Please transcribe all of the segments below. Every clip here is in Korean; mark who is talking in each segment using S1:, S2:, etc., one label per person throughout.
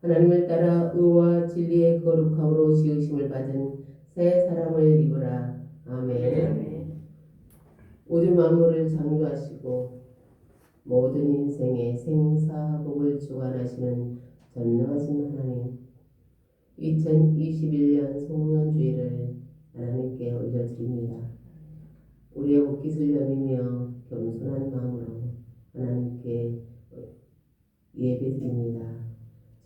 S1: 하나님을 따라 의와 진리의 거룩함으로 지으심을 받은 새 사람을 입으라. 아멘. 우주 만물을 창조하시고 모든 인생의 생사복을 주관하시는 전능하신 하나님, 2021년 송년주일을 하나님께 올려드립니다. 우리의 옷깃을 여미며 겸손한 마음으로 하나님께 예배드립니다.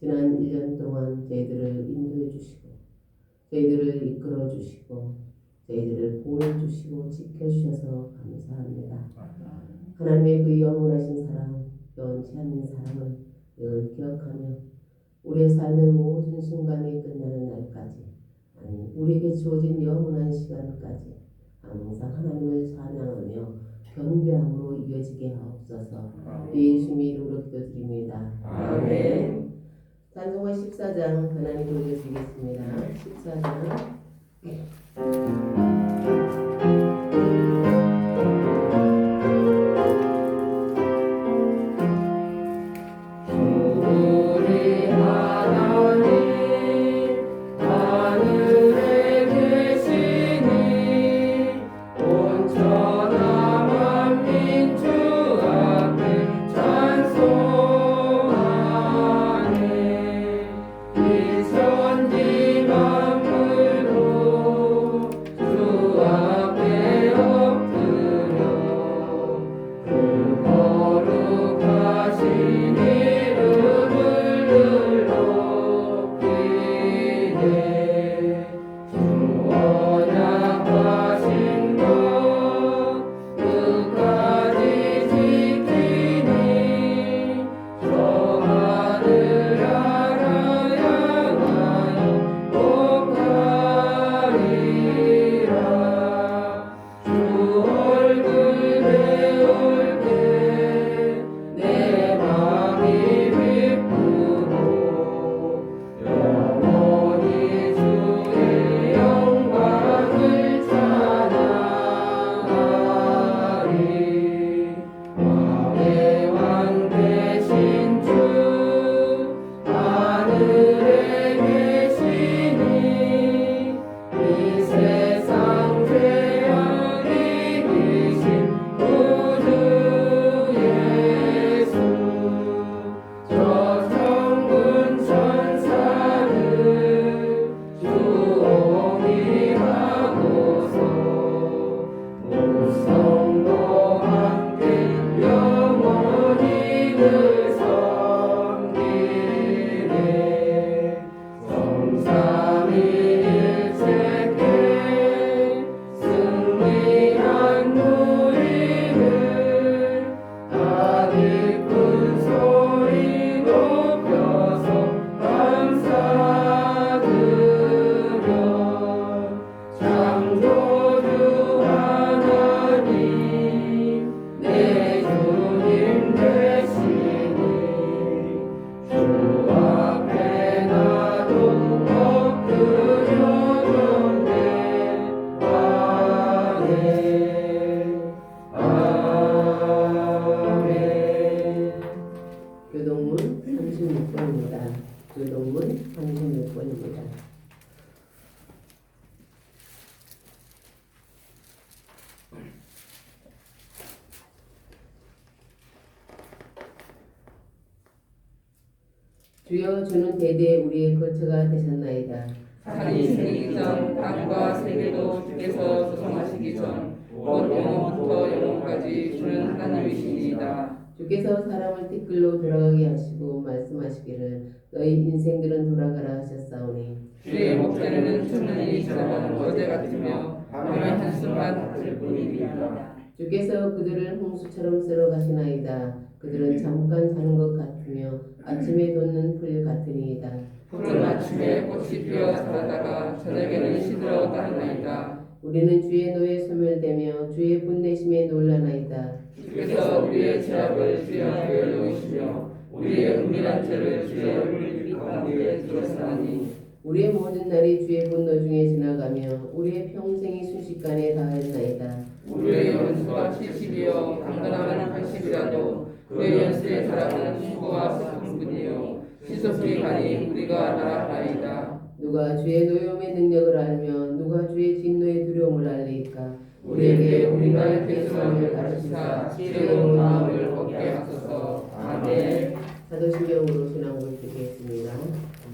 S1: 지난 1년 동안 저희들을 인도해 주시고 저희들을 이끌어 주시고 저희들을 보호해 주시고 지켜주셔서 감사합니다. 하나님의 그 영원하신 사랑, 변치 않는 사랑을 늘 기억하며 우리의 삶의 모든 순간이 끝나는 날까지, 아니 우리에게 주어진 영원한 시간까지 항상 하나님을 찬양하며 경배함으로 이어지게 하옵소서. 예수님의 이름으로 기도드립니다. 아멘. 찬송가 14장 하나님 올려드리겠습니다. 14장. 교동문 36번입니다. 교동문 36번입니다. 주여, 주는 대대 우리의 거처가 되셨나이다.
S2: 산이 생기기 전 땅과 세계도 주께서 조성하시기 전 영원부터 영원까지 주는 하나님이시니이다.
S1: 주께서 사람을 티끌로 돌아가게 하시고 말씀하시기를 너희 인생들은 돌아가라 하셨사오니
S2: 주의 목전에는 천년이 지나가는 어제 같으며 밤의 한순간 같을 뿐이니이다.
S1: 주께서 그들을 홍수처럼 쓸어 가시나이다. 그들은 잠깐 자는 것 같으며 아침에 돋는 풀 같으니이다.
S2: 푸른 아침에 꽃이 피어 자라다가 저녁에는 시들어 가나이다.
S1: 우리는 주의 노에 소멸되며 주의 분내심에 놀라나이다.
S2: 주께서 우리의 죄악을 주의 앞에 놓으시며 우리의 은밀한 죄를 주의 얼굴 가운데 두었사니
S1: 우리의 모든 날이 주의 분노 중에 지나가며 우리의 평생이 순식간에 다하였나이다.
S2: 우리의 연수가 70이요 강건함은 80이라도 그의 연수의 사랑은 수고와 슬픔뿐이요 시속히 가니 우리가 나아가이다.
S1: 누가 주의 노여움의 능력을 알며 누가 주의 진노의 두려움을 알리까.
S2: 우리에게 우리가 개수함을 가르치사 지혜로운 마음을 얻게 하소서. 아멘.
S1: 사도신경으로 신앙을 드리겠습니다.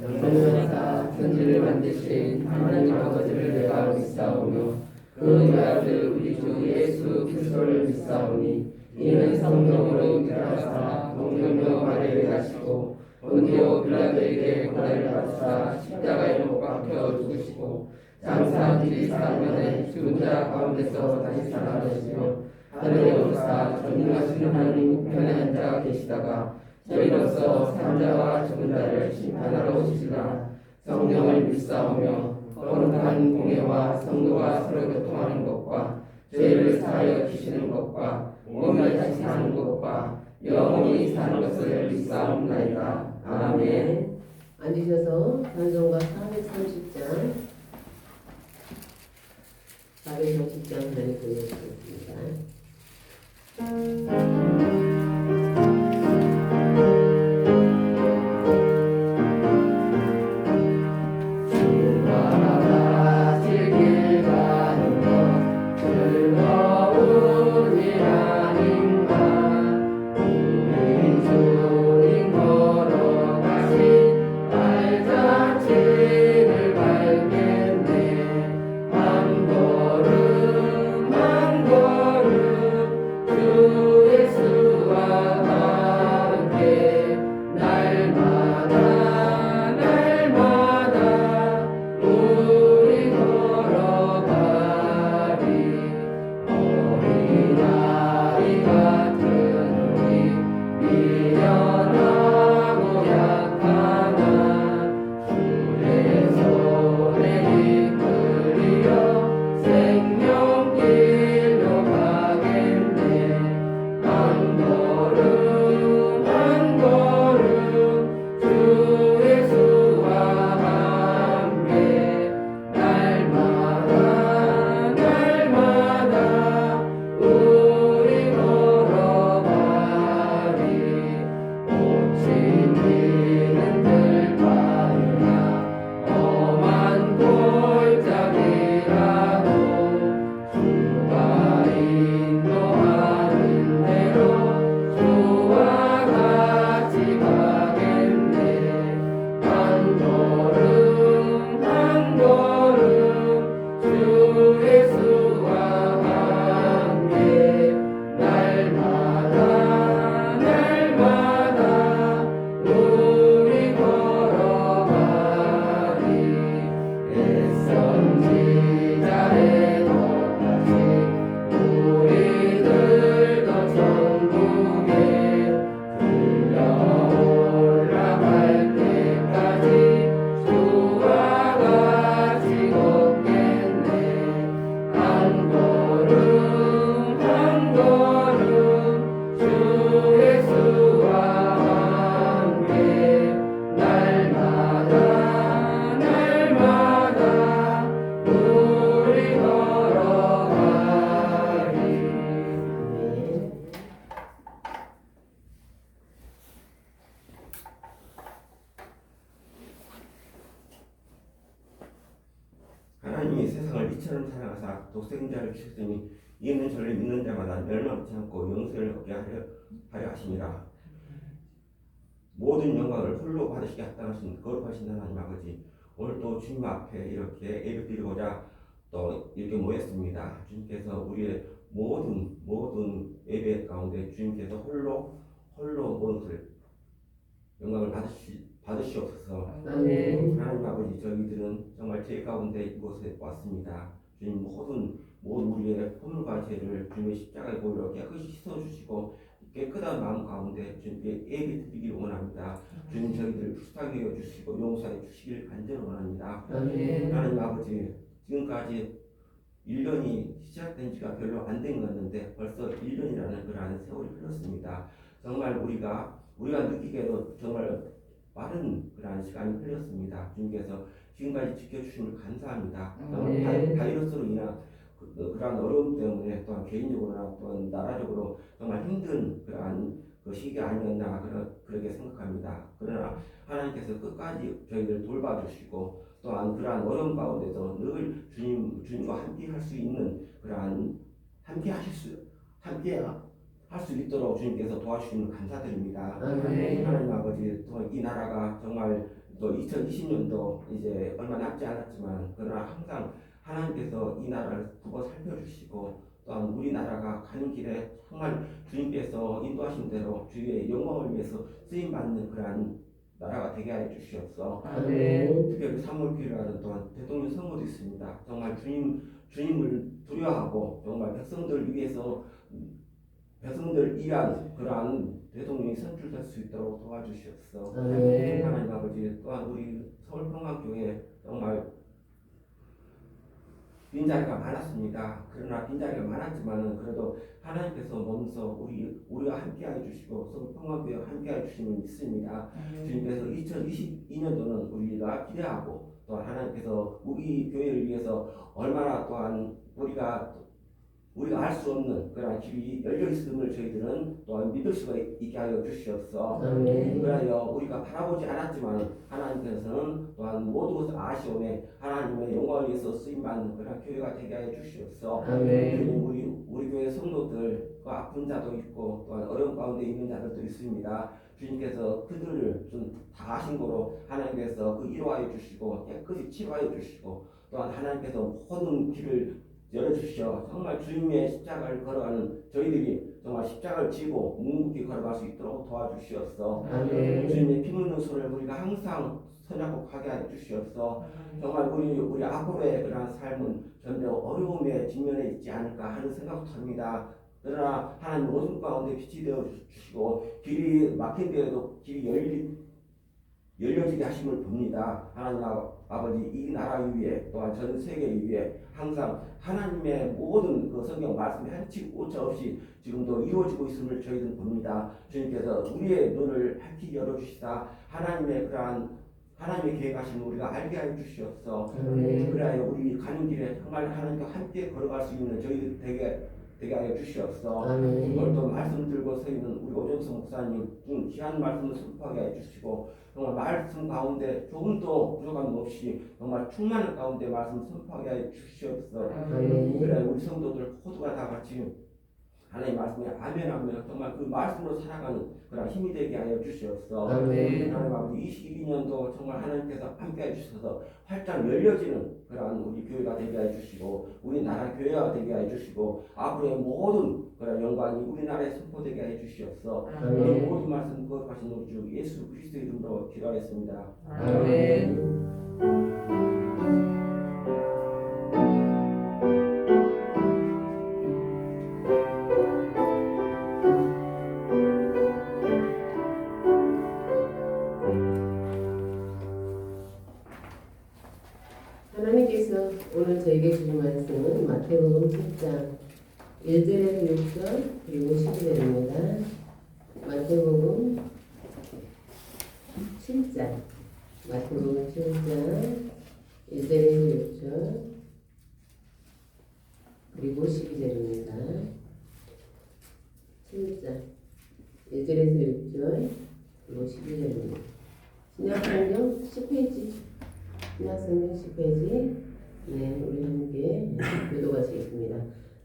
S2: 영원하사 천지를 만드신 하나님 아버지를 내가 믿사오며 그 아들 우리 주 예수 그리스도를 믿사오니 이는 성령으로 인하사 동정녀 마리아에 가시고 본디오 빌라도에게 고난을 받으사 십자가에 못 박혀 죽으시고 장사 뒤 4년에 죽은 자 가운데서 다시 살아나시며 하늘에 오르사 전능하신 하나님 우편에 앉아 계시다가 저희로서 산자와 죽은 자를 심판하러 오시리라. 성령을 믿사오며 거룩한 공예와 성도가 서로 교통하는 것과 죄를 사하여 주시는 것과 몸이 다시 사는 것과 영원히 사는 것을 믿사옵나이다. 아멘.
S1: 앉으셔서 찬송가 430장 430장 하나님 보여주겠습니다.
S3: 하나님이 세상을 이처럼 사랑하사 독생자를 주셨으니 이는 저를 믿는 자마다 멸망치 않고 영생을 얻게 하려 하심이라. 모든 영광을 홀로 받으시게 합당하신 거룩하신 하나님 아버지, 오늘 또 주님 앞에 이렇게 예배드리고자 또 이렇게 모였습니다. 주님께서 우리의 모든 예배 가운데 주님께서 홀로 모든 것을 영광을 받으시옵소서.
S1: 아멘.
S3: 하나님 아버지, 저희들은 정말 죄 가운데 이곳에 왔습니다. 주님 모든 우리의 허물과 죄를 주님의 십자가에 보이러 깨끗이 씻어주시고 깨끗한 마음 가운데 주님께 예배 드리기를 원합니다. 주님 저희들을 불쌍히 여주시고 용서해 주시기를 간절히 원합니다.
S1: 아멘.
S3: 하나님 아버지, 지금까지 1년이 시작된 지가 별로 안 된 것 같는데 벌써 1년이라는 그러한 세월이 흘렀습니다. 정말 우리가 느끼기에도 정말 빠른 그러한 시간이 흘렀습니다. 주님께서 지금까지 지켜주시는 걸 감사합니다.
S1: 네.
S3: 바이러스로 인한 그러한 어려움 때문에 또한 개인적으로나 또한 나라적으로 정말 힘든 그러한 그 시기 아니었나 그렇게 생각합니다. 그러나 하나님께서 끝까지 저희들 돌봐주시고 또한 그러한 어려움 가운데서 늘 주님과 함께 할 수 있는 그러한 함께 할 수 있도록 주님께서 도와주시면 감사드립니다.
S1: 아멘.
S3: 하나님 아버지 또 이 나라가 정말 또 2020년도 이제 얼마 남지 않았지만 그러나 항상 하나님께서 이 나라를 두고 살펴주시고 또한 우리나라가 가는 길에 정말 주님께서 인도하신 대로 주의 영광을 위해서 쓰임받는 그러한 나라가 되게 하여 주시옵소서.
S1: 아멘.
S3: 특별히 3월 9일 하는 또한 대통령 선거도 있습니다. 정말 주님을 두려워하고 정말 백성들 위한 그러한 대통령이 선출될 수 있도록 도와주시옵소서.
S1: 아멘.
S3: 하나님 아버지 또한 우리 서울평강교회 정말 빈자리가 많았습니다. 그러나 빈자리가 많았지만은 그래도 하나님께서 먼저 우리가 함께하여 주시고 서울평강교회와 함께하여 주시면 믿습니다. 주님께서 2022년도는 우리가 기대하고 또 하나님께서 우리 교회를 위해서 얼마나 또한 우리가 알 수 없는 그런 길이 열려 있음을 저희들은 또한 믿을 수가 있게 하여 주시옵소서.
S1: 아멘.
S3: 그러하여 우리가 바라보지 않았지만 하나님께서는 또한 모두 아시오매 하나님의 영광을 위해서 쓰임받는 그런 교회가 되게 하여 주시옵소서.
S1: 아멘.
S3: 우리 교회 성도들 아픈 자도 있고 또한 어려운 가운데 있는 자들도 있습니다. 주님께서 그들을 좀 다 아신 거로 하나님께서 그 위로하여 주시고 깨끗이 치료하여 주시고 또한 하나님께서 모든 길을 열어주시어 정말 주님의 십자가를 걸어가는 저희들이 정말 십자가를 지고 묵묵히 걸어갈 수 있도록 도와주시옵소서.
S1: 아멘.
S3: 주님의 피 묻는 손을 우리가 항상 선약곡하게 하여 주시옵소서. 정말 우리 앞으로의 그러한 삶은 점점 어려움에 직면해 있지 않을까 하는 생각도 듭니다. 그러나 하나님 어둠 가운데 빛이 되어 주시고 길이 막힌 데에도 길이 열려지게 하심을 봅니다. 하나님 아버지 이 나라 위에 또한 전 세계 위에 항상 하나님의 모든 그 성경 말씀이 한치 오차 없이 지금도 이루어지고 있음을 저희는 봅니다. 주님께서 우리의 눈을 밝히 열어주시다 하나님의 계획하심을 우리가 알게 하여 주시옵소서. 그래야 우리 가는 길에 정말 하나님과 함께 걸어갈 수 있는 저희들 되게 하여 주시옵소서. 오늘 또 말씀 들고 서 있는 우리 오정수 목사님 귀한 말씀을 선포하게 해 주시고 정말 말씀 가운데 조금도 부족함 없이 정말 충만한 가운데 말씀 선포하게 해 주시옵소서. 그래 우리 성도들 모두가 다 같이 하나님 말씀에 아멘 정말 그 말씀으로 살아가는 그런 힘이 되게 하여 주시옵소서. 하나님 아버지 22년도 정말 하나님께서 함께 해주셔서 활짝 열려지는 그런 우리 교회가 되게 해주시고 우리나라 교회가 되게 해주시고 앞으로의 모든 그런 영광이 우리나라에 선포되게 해주시옵소서. 모든 말씀 거룩하신 우리 주 예수 그리스도의 이름으로 기도하겠습니다.
S2: 아멘.
S1: 하나님께서 오늘 저에게 주신 말씀은 마태복음 7장 1절에서 6절 그리고 12절입니다. 마태복음 7장 1절에서 6절 그리고 12절입니다. 7장 1절에서 6절 그리고 12절입니다. 신약성경 10페이지 신약성경 10페이지 우리 함께 교도하시겠습니다.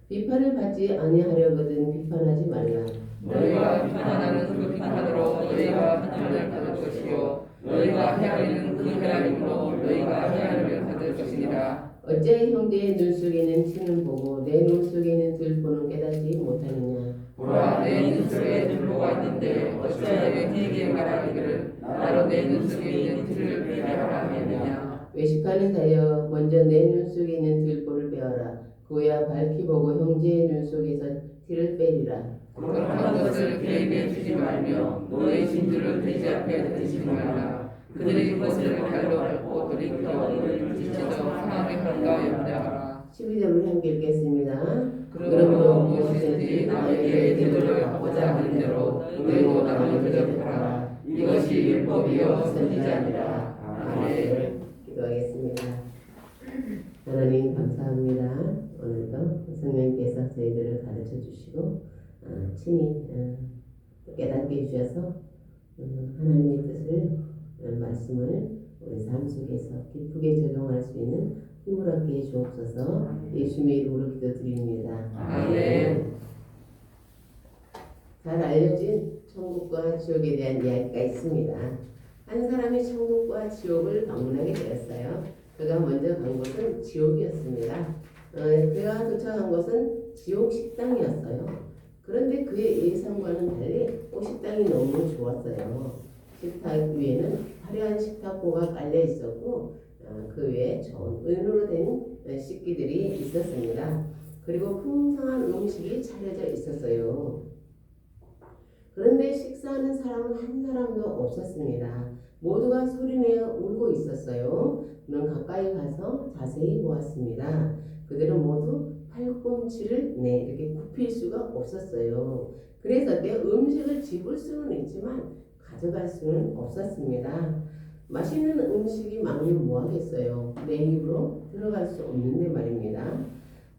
S1: 비판을 받지 아니하려거든 비판하지 말라.
S2: 너희가 비판하는 그 비판으로 너희가 비판을 받을 것이요 너희가 헤아리는 그 헤아림으로 너희가 헤아림을 받을 것이니라.
S1: 어찌하여 형제의 눈 속에는 티는 보고 내 눈 속에는 들보는 깨닫지 못하느냐.
S2: 보라 내 눈 속에 들보가 있는데 어찌하여 네게 말하기를 나로 내 눈 속에 있는 들을 빼앗아 하느냐.
S1: 외식하는 자여 먼저 내 눈 속에 있는 들보를 빼어라. 그야 밝히 보고 형제의 눈 속에서 티를 빼리라.
S2: 거룩한 것을 그에게 주지 말며 너의 진주를 돼지 앞에 던지지 말라. 그들이 그것을 발로 밟고 돌이켜 너를 찢어 사망에 가까이 염려하라.
S1: 12절을 함께 읽겠습니다.
S2: 그러므로 무엇이든지 남에게 대접을 하고자 하는 대로 너희도 남을 대접하라. 이것이 율법이요 선지자니라. 아멘.
S1: 기도하겠습니다. 하나님 감사합니다. 오늘도 성령께서 저희들을 가르쳐 주시고 친히 깨닫게 해주셔서 하나님의 뜻을 말씀을 우리 삶 속에서 기쁘게 적용할 수 있는 힘을 얻게 해주옵소서. 예수님의 이름으로 기도드립니다.
S2: 아멘.
S1: 잘 알려진 천국과 지옥에 대한 이야기가 있습니다. 한 사람이 천국과 지옥을 방문하게 되었어요. 그가 먼저 간 곳은 지옥이었습니다. 그가 도착한 곳은 지옥 식당이었어요. 그런데 그의 예상과는 달리 식당이 너무 좋았어요. 식탁 위에는 화려한 식탁보가 깔려 있었고 그 위에 좋은 은으로 된 식기들이 있었습니다. 그리고 풍성한 음식이 차려져 있었어요. 그런데 식사하는 사람은 한 사람도 없었습니다. 모두가 소리내어 울고 있었어요. 그는 가까이 가서 자세히 보았습니다. 그들은 모두 팔꿈치를 이렇게 굽힐 수가 없었어요. 그래서 내 음식을 집을 수는 있지만 가져갈 수는 없었습니다. 맛있는 음식이 많으면 뭐하겠어요. 내 입으로 들어갈 수 없는데 말입니다.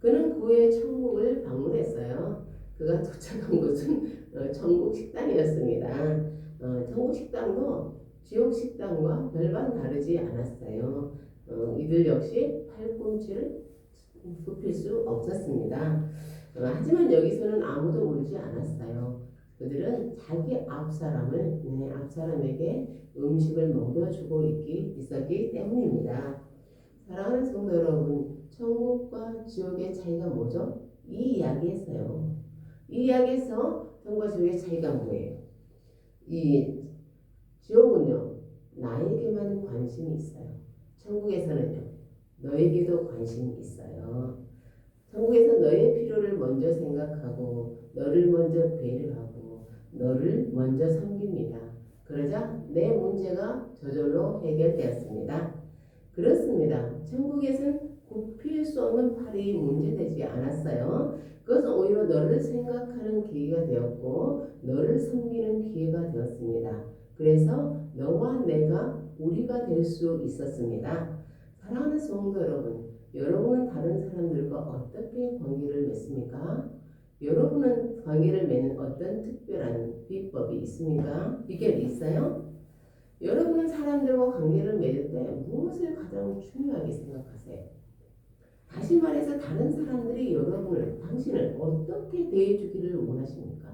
S1: 그는 그 후에 천국을 방문했어요. 그가 도착한 곳은 천국 식당이었습니다. 천국 식당도 지옥 식당과 별반 다르지 않았어요. 이들 역시 팔꿈치를 굽힐 수 없었습니다. 하지만 여기서는 아무도 울지 않았어요. 그들은 자기 앞사람에게 음식을 먹여주고 있었기 때문입니다. 사랑하는 성도 여러분, 천국과 지옥의 차이가 뭐죠? 이 이야기에서요. 이 이야기에서 천국과 지옥의 차이가 뭐예요? 이 지옥은요, 나에게만 관심이 있어요. 천국에서는요, 너에게도 관심이 있어요. 천국에서 너의 필요를 먼저 생각하고 너를 먼저 배려하고 너를 먼저 섬깁니다. 그러자 내 문제가 저절로 해결되었습니다. 그렇습니다. 천국에서는 굽힐 수 없는 팔이 문제되지 않았어요. 그것은 오히려 너를 생각하는 기회가 되었고 너를 섬기는 기회가 되었습니다. 그래서 너와 내가 우리가 될 수 있었습니다. 사랑하는 성도 여러분, 여러분은 다른 사람들과 어떻게 관계를 맺습니까? 여러분은 관계를 맺는 어떤 특별한 비법이 있습니까? 비결이 있어요? 여러분은 사람들과 관계를 맺을 때 무엇을 가장 중요하게 생각하세요? 다시 말해서 다른 사람들이 당신을 어떻게 대해주기를 원하십니까?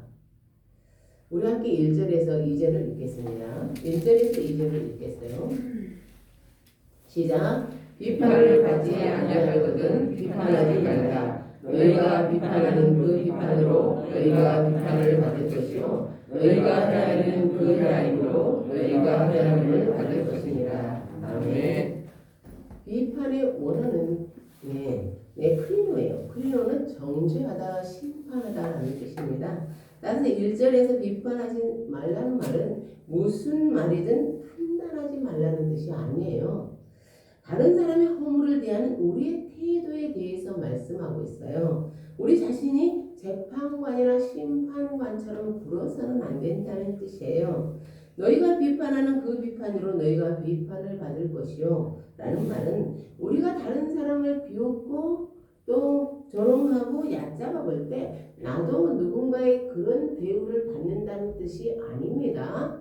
S1: 우리 함께 1절에서 2절을 읽겠습니다. 1절에서 2절을 읽겠어요. 시작.
S2: 비판을 받지 아니하거든 비판하지 말라. 너희가 비판하는 그 비판으로 너희가 비판을 받을 것이요 너희가 해하는 그 해함으로 너희가 해함을 받을 것이니라. 아멘.
S1: 비판의 원어는 크리노예요. 크리노는 정죄하다, 심판하다라는 뜻입니다. 따라서 1절에서 비판하지 말라는 말은 무슨 말이든 판단하지 말라는 뜻이 아니에요. 다른 사람의 허물을 대하는 우리의 태도에 대해서 말씀하고 있어요. 우리 자신이 재판관이나 심판관처럼 굴어서는 안 된다는 뜻이에요. 너희가 비판하는 그 비판으로 너희가 비판을 받을 것이요 라는 말은 우리가 다른 사람을 비웃고 또 조롱하고 얕잡아 볼 때 나도 누군가의 그런 대우를 받는다는 뜻이 아닙니다.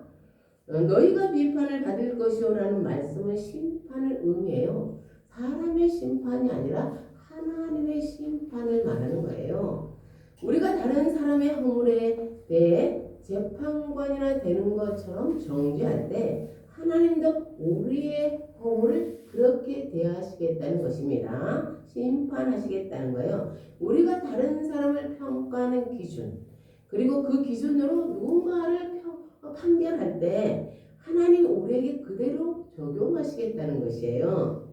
S1: 너희가 비판을 받을 것이요 라는 말씀은 심판을 의미해요. 사람의 심판이 아니라 하나님의 심판을 말하는 거예요. 우리가 다른 사람의 허물에 대해 재판관이나 되는 것처럼 정죄할 때 하나님도 우리의 허물을 그렇게 대하시겠다는 것입니다. 심판하시겠다는 거예요. 우리가 다른 사람을 평가하는 기준, 그리고 그 기준으로 누군가를 판결할 때 하나님 우리에게 그대로 적용하시겠다는 것이에요.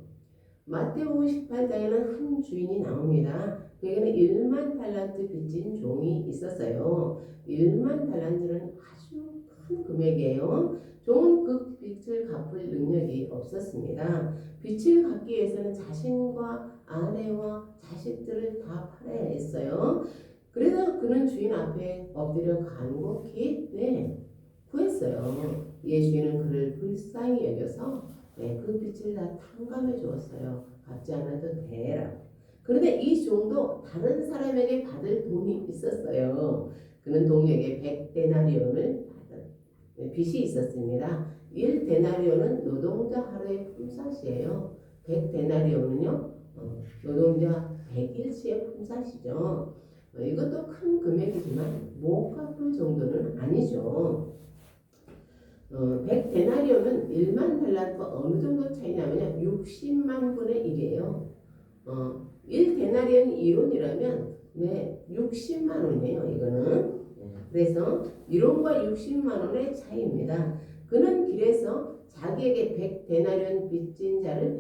S1: 마태복음 18장에는 한 주인이 나옵니다. 그에게는 1만 달란트 빚진 종이 있었어요. 1만 달란트는 아주 큰 금액이에요. 종은 그 빚을 갚을 능력이 없었습니다. 빚을 갚기 위해서는 자신과 아내와 자식들을 다 팔아야 했어요. 그래서 그는 주인 앞에 엎드려 간곡히 구했어요. 이에 주인은 그를 불쌍히 여겨서 그 빚을 다 탕감해 주었어요. 갚지 않아도 되라. 그런데 이 종도 다른 사람에게 받을 돈이 있었어요. 그는 동료에게 100데나리온을 빚이 있었습니다. 1데나리온은 노동자 하루의 품삯이에요. 100데나리온은요 노동자 100일치의 품삯이죠. 이것도 큰 금액이지만 못 갚을 정도는 아니죠. 100데나리온은 1만 달러와 어느 정도 차이냐면요 60만 분의 1이에요. 1데나리온 이론이라면 60만 원이에요. 이거는. 그래서 이론과 60만 원의 차이입니다. 그는 길에서 자기에게 100데나리온 빚진 자를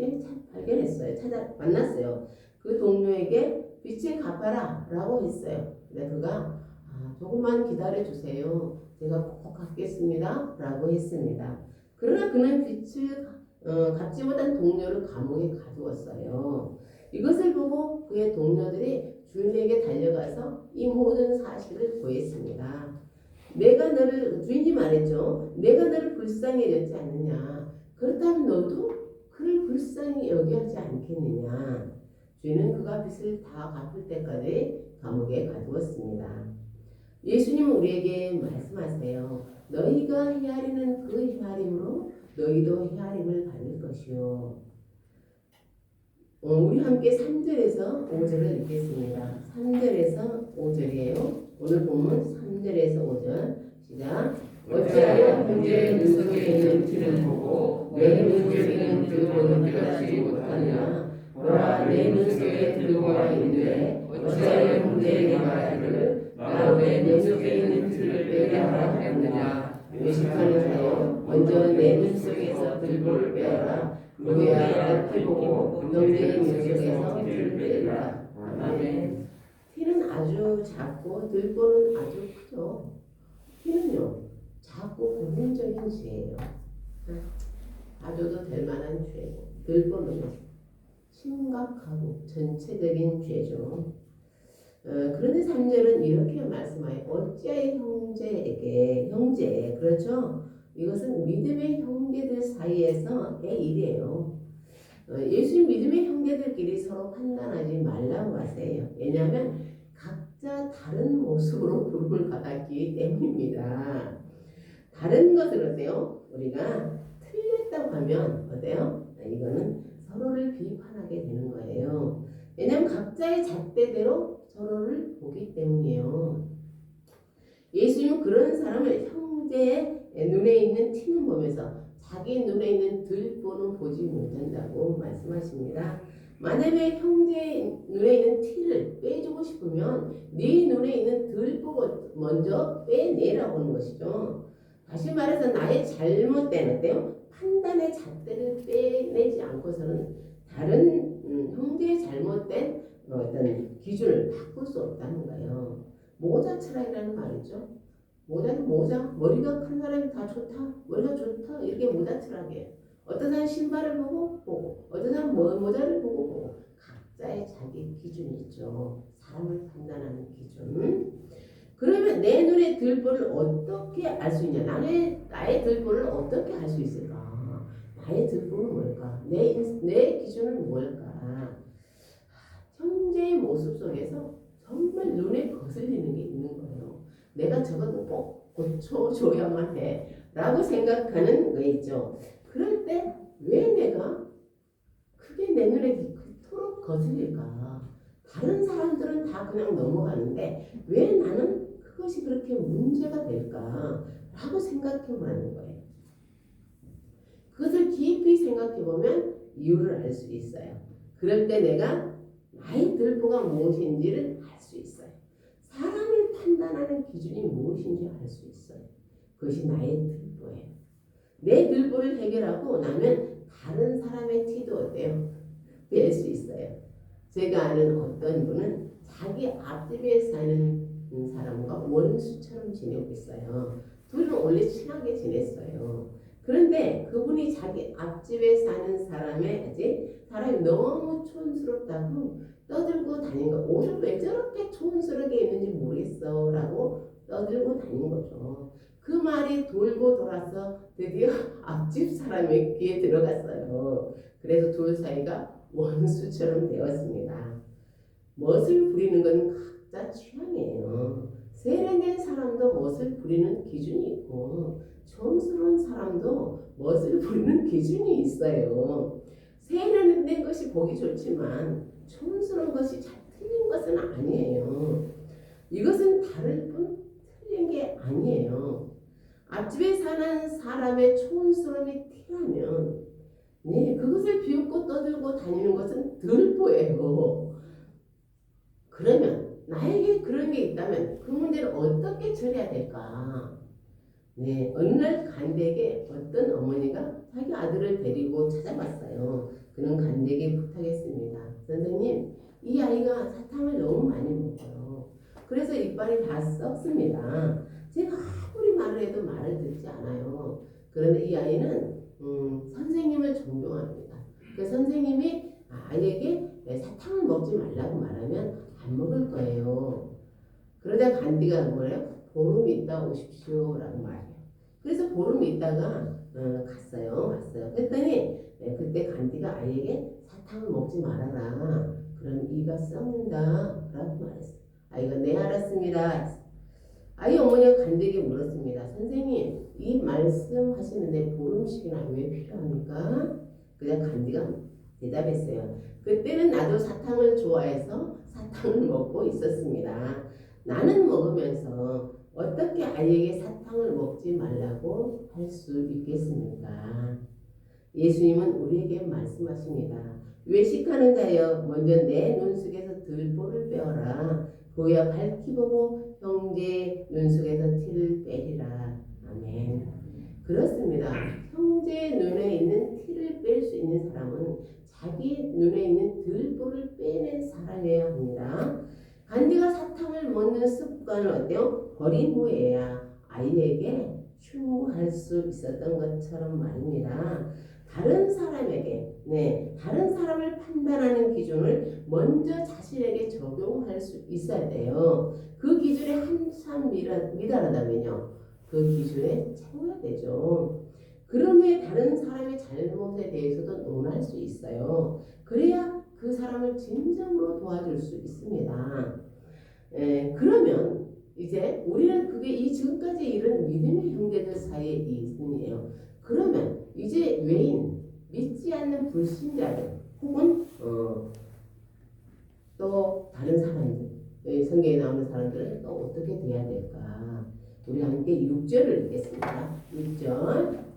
S1: 발견했어요. 만났어요. 그 동료에게 빚을 갚아라 라고 했어요. 근데 그가 조금만 기다려 주세요. 제가 꼭 갚겠습니다 라고 했습니다. 그러나 그는 빚을 갚지 못한 동료를 감옥에 가두었어요. 이것을 보고 그의 동료들이 주인에게 달려가서 이 모든 사실을 고했습니다. 주인이 말했죠. 내가 너를 불쌍히 여겼지 않느냐. 그렇다면 너도 그를 불쌍히 여겨하지 않겠느냐. 주인은 그가 빚을 다 갚을 때까지 감옥에 가두었습니다. 예수님은 우리에게 말씀하세요. 너희가 헤아리는 그 헤아림으로 너희도 헤아림을 받을 것이요. 우리 함께 3절에서 5절을 읽겠습니다. 3절에서 5절이에요. 오늘 본문 3절에서 5절 시작.
S2: 어찌하여 형제의 눈 속에 있는 티를 보고 내 눈 속에 있는 들보는 깨닫지 못하느냐. 보라, 내 눈 속에 들보가 있는데 어찌하여 형제에게 말하기를 나로 내 눈 속에 있는 티를 빼게 하라 하였느냐.
S1: 외식하는 자여 먼저 내 눈 속에서 들보를 빼어라. 그래야 알 보고 형제의 눈 속에서 티를 빼라. 아멘. 티는 아주 작고 들보는 아주 크죠. 티는요 작고 부분적인 죄예요. 봐줘도 될 만한 죄고, 들보는 심각하고 전체적인 죄죠. 그런데 3절은 이렇게 말씀하여 어찌하여 형제 그렇죠? 이것은 믿음의 형제들 사이에서의 일이에요. 예수님 믿음의 형제들끼리 서로 판단하지 말라고 하세요. 왜냐하면 각자 다른 모습으로 부름을 받았기 때문입니다. 다른 것을 어때요? 우리가 틀렸다고 하면 어때요? 이거는 서로를 비판하게 되는 거예요. 왜냐하면 각자의 잣대대로 서로를 보기 때문이에요. 예수님은 그런 사람을 형제의 눈에 있는 티는 보면서 자기 눈에 있는 들보는 보지 못한다고 말씀하십니다. 만약에 형제의 눈에 있는 티를 빼주고 싶으면 네 눈에 있는 들보를 먼저 빼내라고 하는 것이죠. 다시 말해서 나의 잘못된 어때요? 판단의 잣대를 빼내지 않고서는 다른 형제의 잘못된 어떤 기준을 바꿀 수 없다는 거예요. 모자 철학이라는 말이죠. 모자는 모자, 머리가 큰 사람이 다 좋다, 머리가 좋다 이렇게 모자 철학이에요. 어떤 사람은 신발을 보고 어떤 사람은 모자를 보고 각자의 자기 기준이 있죠. 사람을 판단하는 기준. 그러면 내 눈에 들보를 어떻게 알 수 있냐? 나의 들보를 어떻게 알 수 있을까? 나의 들보는 뭘까? 내 기준은 뭘까? 형제의 모습 속에서 정말 눈에 거슬리는 게 있는 거예요. 내가 저것도 꼭 고쳐줘야만 해 라고 생각하는 거 있죠. 그럴 때 왜 내가 그게 내 눈에 그토록 거슬릴까? 다른 사람들은 다 그냥 넘어가는데 왜 나는 그것이 그렇게 문제가 될까? 라고 생각해보는 거예요. 그것을 깊이 생각해보면 이유를 알 수 있어요. 그럴 때 내가 나의 들보가 무엇인지를 알 수 있어요. 사람을 판단하는 기준이 무엇인지 알 수 있어요. 그것이 나의 들보예요. 내 들보를 해결하고 나면 다른 사람의 티도 어때요? 뺄 수 있어요. 제가 아는 어떤 분은 자기 앞집에 사는 사람과 원수처럼 지내고 있어요. 둘은 원래 친하게 지냈어요. 그런데 그분이 자기 앞집에 사는 사람이 너무 촌스럽다고 떠들고 다닌 거. 옷을 왜 저렇게 촌스럽게 입는지 모르겠어 라고 떠들고 다닌 거죠. 그 말이 돌고 돌아서 드디어 앞집 사람의 귀에 들어갔어요. 그래서 둘 사이가 원수처럼 되었습니다. 멋을 부리는 건 각자 취향이에요. 세련된 사람도 멋을 부리는 기준이 있고 촌스러운 사람도 멋을 부리는 기준이 있어요. 세련된 것이 보기 좋지만 촌스러운 것이 잘 틀린 것은 아니에요. 이것은 다를 뿐 틀린 게 아니에요. 앞집에 사는 사람의 촌스러움이 티나면 그것을 비웃고 떠들고 다니는 것은 들보예요. 그러면 나에게 그런 게 있다면 그 문제를 어떻게 처리해야 될까? 어느 날 간대에게 어떤 어머니가 자기 아들을 데리고 찾아왔어요. 그는 간대에게 부탁했습니다. 선생님, 이 아이가 사탕을 너무 많이 먹어요. 그래서 이빨이 다 썩습니다. 제가 아무리 말을 해도 말을 듣지 않아요. 그런데 이 아이는 선생님을 존경합니다. 그 선생님이 아이에게 사탕을 먹지 말라고 말하면 안 먹을 거예요. 그러자 간디가 뭐래요? 보름 있다 오십시오 라고 말해요. 그래서 보름 있다가 왔어요. 그랬더니 그때 간디가 아이에게 사탕을 먹지 말아라. 그럼 이가 썩는다 라고 말했어요. 아이가 네 알았습니다. 아이 어머니가 간디에게 물었습니다. 선생님 이 말씀하시는데 보름씩이나 왜 필요합니까? 그냥 간디가 대답했어요. 그때는 나도 사탕을 좋아해서 사탕을 먹고 있었습니다. 나는 먹으면서 어떻게 아이에게 사탕을 먹지 말라고 할 수 있겠습니까? 예수님은 우리에게 말씀하십니다. 외식하는 자여 먼저 내 눈속에서 들보를 빼어라. 그야 밝히 보고 형제 눈속에서 티를 빼리라. 아멘. 그렇습니다. 형제 눈에 있는 티를 뺄 수 있는 사람은 자기 눈에 있는 들보를 빼는 사람이어야 합니다. 간디가 사탕을 먹는 습관을 어때요? 버린 후에야 아이에게 충고할 수 있었던 것처럼 말입니다. 다른 사람에게, 다른 사람을 판단하는 기준을 먼저 자신에게 적용할 수 있어야 돼요. 그 기준에 한참 미달하다면요. 그 기준에 채워야 되죠. 그런 후에 다른 사람의 잘못에 대해서도 논할 수 있어요. 그래야 그 사람을 진정으로 도와줄 수 있습니다. 그러면 이제 우리는 그게 이 지금까지 이런 믿음의 형제들 사이의 이승이에요. 그러면 이제 외인, 믿지 않는 불신자들 혹은 또 다른 사람들, 성경에 나오는 사람들은 또 어떻게 돼야 될까? 우리 함께 6절을 읽겠습니다. 6절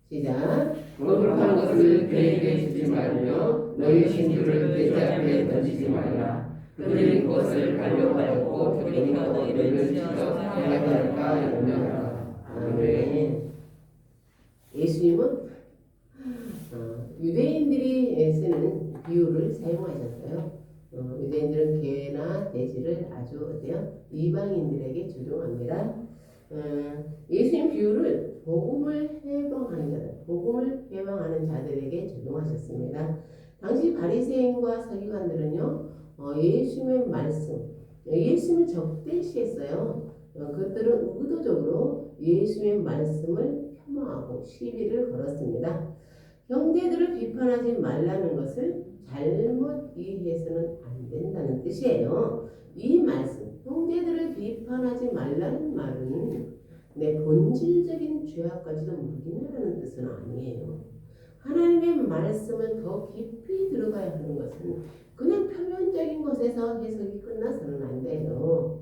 S1: 시작.
S2: 거룩한 것을 그에게 주지 말며 너희 신주를 돼지 앞에 던지지 말라. 그들이 그것을 가려하였고 그러니까 너희를 지켜 해할까 염려하라. 아멘.
S1: 예수님은 유대인들이 쓰는 비유를 사용하셨어요. 유대인들은 개나 돼지를 아주 어때요? 이방인들에게 적용합니다. 예수님 비유를 복음을 해방하는 자들에게 적용하셨습니다. 당시 바리새인과 서기관들은요, 예수님의 말씀, 예수님을 적대시했어요. 그들은 의도적으로 예수님의 말씀을 폄하하고 시비를 걸었습니다. 형제들을 비판하지 말라는 것을 잘못 이해해서는 안 된다는 뜻이에요. 이 말씀, 형제들을 비판하지 말라는 말은 내 본질적인 죄악까지도 묵인하라는 뜻은 아니에요. 하나님의 말씀을 더 깊이 들어가야 하는 것은 그냥 표면적인 것에서 해석이 끝나서는 안 돼요.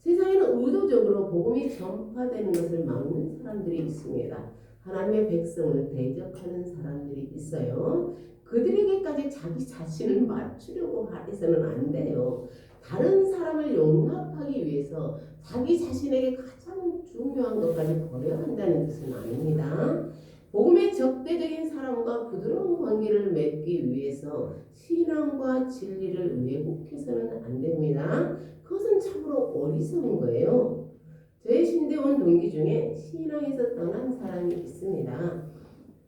S1: 세상에는 의도적으로 복음이 전파되는 것을 막는 사람들이 있습니다. 하나님의 백성을 대적하는 사람들이 있어요. 그들에게까지 자기 자신을 맞추려고 해서는 안 돼요. 다른 사람을 용납하기 위해서 자기 자신에게 가장 중요한 것까지 버려야 한다는 뜻은 아닙니다. 복음의 적대적인 사람과 부드러운 관계를 맺기 위해서 신앙과 진리를 왜곡해서는 안 됩니다. 그것은 참으로 어리석은 거예요. 저의 신대원 동기 중에 신앙에서 떠난 사람이 있습니다.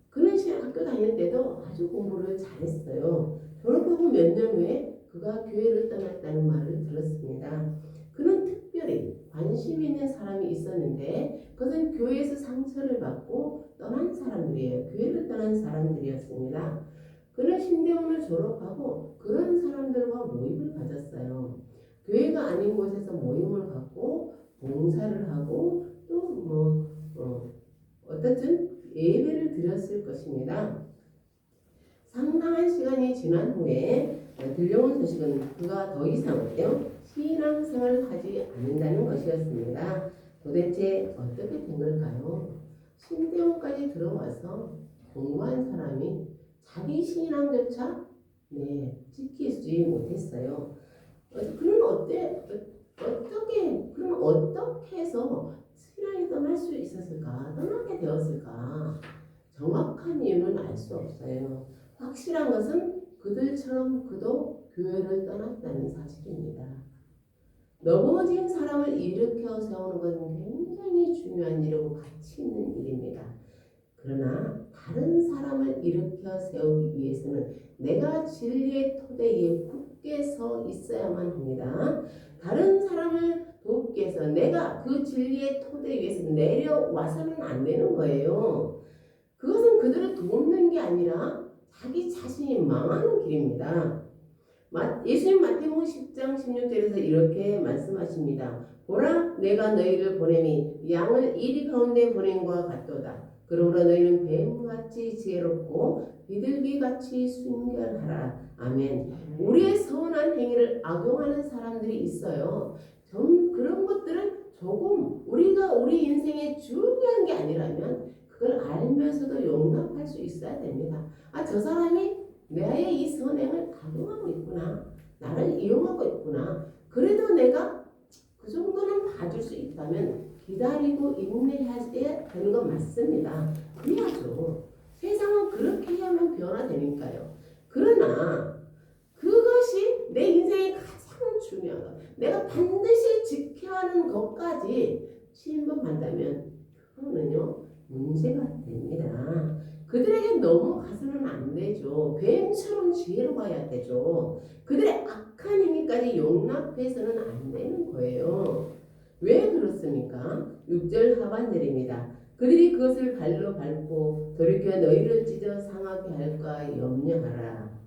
S1: 그는 학교 다닐 때도 아주 공부를 잘했어요. 졸업하고 몇 년 후에 그가 교회를 떠났다는 말을 들었습니다. 그는 특별히 관심 있는 사람이 있었는데 그것은 교회에서 상처를 받고 떠난 사람들이에요. 교회를 떠난 사람들이었습니다. 그는 신대원을 졸업하고 그런 사람들과 모임을 가졌어요. 교회가 아닌 곳에서 모임을 갖고 봉사를 하고 또 어떻든 예배를 드렸을 것입니다. 상당한 시간이 지난 후에 들려온 소식은 그가 더 이상은요 신앙생활을 하지 않는다는 것이었습니다. 도대체 어떻게 된 걸까요? 신대원까지 들어와서 공부한 사람이 자기 신앙조차 지키지 못했어요. 그럼 어떻게 해서 신앙이 떠날 수 있었을까? 떠나게 되었을까? 정확한 이유는 알 수 없어요. 확실한 것은 그들처럼 그도 교회를 떠났다는 사실입니다. 넘어진 사람을 일으켜 세우는 것은 굉장히 중요한 일이고 가치 있는 일입니다. 그러나 다른 사람을 일으켜 세우기 위해서는 내가 진리의 토대 위에 굳게 서 있어야만 합니다. 다른 사람을 돕기 위해서 내가 그 진리의 토대 위에서 내려와서는 안 되는 거예요. 그것은 그들을 돕는 게 아니라 자기 자신이 망하는 길입니다. 예수님 마태복음 10장 16절에서 이렇게 말씀하십니다. 보라 내가 너희를 보냄이 양을 이리 가운데 보냄과 같도다. 그러므로 너희는 뱀같이 지혜롭고 비둘기같이 순결하라. 아멘. 우리의 선한 행위를 악용하는 사람들이 있어요. 그런 것들은 조금 우리가 우리 인생에 중요한 게 아니라면 그걸 알면서도 용납할 수 있어야 됩니다. 저 사람이 나의 이 선행을 악용하고 있구나. 나를 이용하고 있구나. 그래도 내가 그 정도는 봐줄 수 있다면 기다리고 인내해야 되는 건 맞습니다. 그래야죠. 세상은 그렇게 해야만 변화되니까요. 그러나 그것이 내 인생의 가장 중요한 것, 내가 반드시 지켜야 하는 것까지 침범한다면 그거는요 문제가 됩니다. 그들에게 넘어가서는 안 되죠. 뱀처럼 지혜로워야 되죠. 그들의 악한 행위까지 용납해서는 안 되는 거예요. 왜 그렇습니까? 6절 하반절입니다. 그들이 그것을 발로 밟고 돌이켜 너희를 찢어 상하게 할까 염려하라.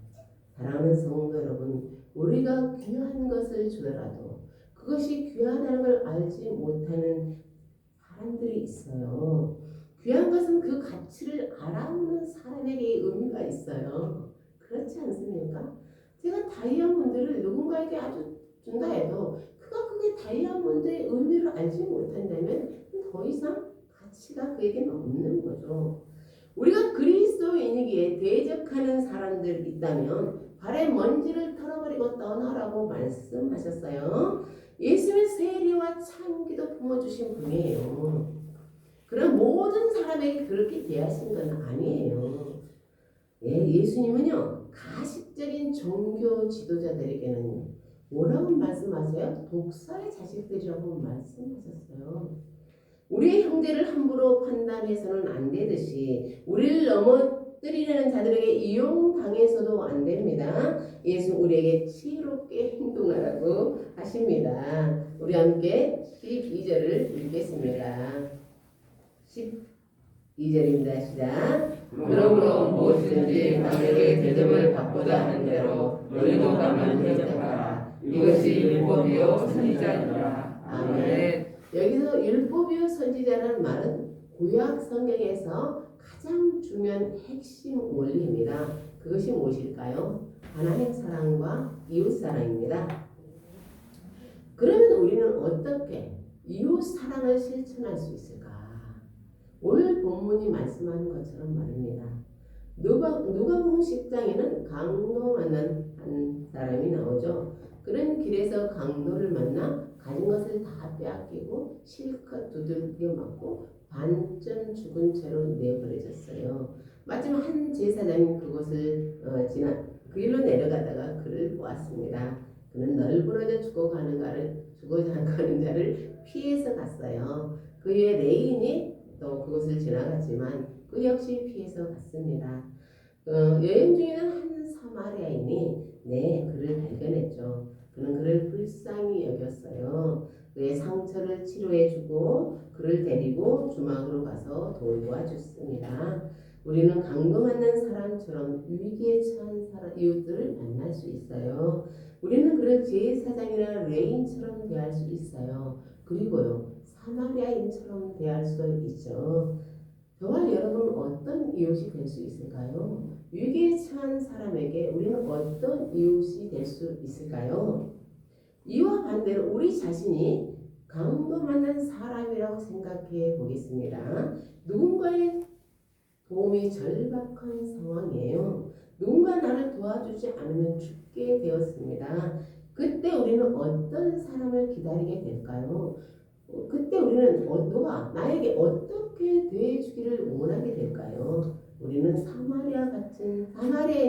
S1: 사랑하는 성도 여러분, 우리가 귀한 것을 주더라도 그것이 귀하다는 걸 알지 못하는 사람들이 있어요. 귀한 것은 그 가치를 알아보는 사람에게 의미가 있어요. 그렇지 않습니까? 제가 다이아몬드를 누군가에게 아주 준다 해도 그게 다이아몬드의 의미를 알지 못한다면 더 이상 가치가 그에게는 없는 거죠. 우리가 그리스도인이기에 대적하는 사람들 있다면 발의 먼지를 털어버리고 떠나라고 말씀하셨어요. 예수는 세리와 창기도 품어주신 분이에요. 그런 모든 사람에게 그렇게 대하신 건 아니에요. 예수님은요 가식적인 종교 지도자들에게는 뭐라고 말씀하세요? 독사의 자식들이라고 말씀하셨어요. 우리의 형제를 함부로 판단해서는 안 되듯이 우리를 넘어뜨리려는 자들에게 이용당해서도 안 됩니다. 예수 우리에게 지혜롭게 행동하라고 하십니다. 우리 함께 12절을 읽겠습니다. 12절입니다. 시작.
S2: 그러므로 무엇이든지 남에게 대접을 받고자 하는 대로 너희도 남을 대접하라. 이것이 율법이요 선지자니라. 아멘.
S1: 여기서 율법이요 선지자라는 말은 구약 성경에서 가장 중요한 핵심 원리입니다. 그것이 무엇일까요? 하나님 사랑과 이웃 사랑입니다. 그러면 우리는 어떻게 이웃 사랑을 실천할 수 있을까? 오늘 본문이 말씀하는 것처럼 말입니다. 누가복음 10장에는 강도 만난 한 사람이 나오죠. 그런 길에서 강도를 만나 가진 것을 다 빼앗기고 실컷 두들겨 맞고 반쯤 죽은 채로 내버려졌어요. 마침 한 제사장이 그곳을 그 일로 내려가다가 그를 보았습니다. 그는 널브러져 죽어가는 자를 피해서 갔어요. 그의 레인이 또 그곳을 지나갔지만 그 역시 피해서 갔습니다. 여행 중에는 한 사마리아인이 그를 발견했죠. 그는 그를 불쌍히 여겼어요. 그의 상처를 치료해주고 그를 데리고 주막으로 가서 돌보아줬습니다. 우리는 강도 만난 사람처럼 위기에 처한 이웃들을 만날 수 있어요. 우리는 그런 제사장이나 레인처럼 대할 수 있어요. 그리고요, 사마리아인처럼 대할 수도 있죠. 저와 여러분은 어떤 이웃이 될 수 있을까요? 위기에 처한 사람에게 우리는 어떤 이웃이 될 수 있을까요? 이와 반대로 우리 자신이 강도 만난 사람이라고 생각해 보겠습니다. 누군가의 도움이 절박한 상황이에요. 누군가 나를 도와주지 않으면 죽게 되었습니다. 그때 우리는 어떤 사람을 기다리게 될까요? 그때 우리는 누가 나에게 어떻게 대해주기를 원하게 될까요? 우리는 사마리아인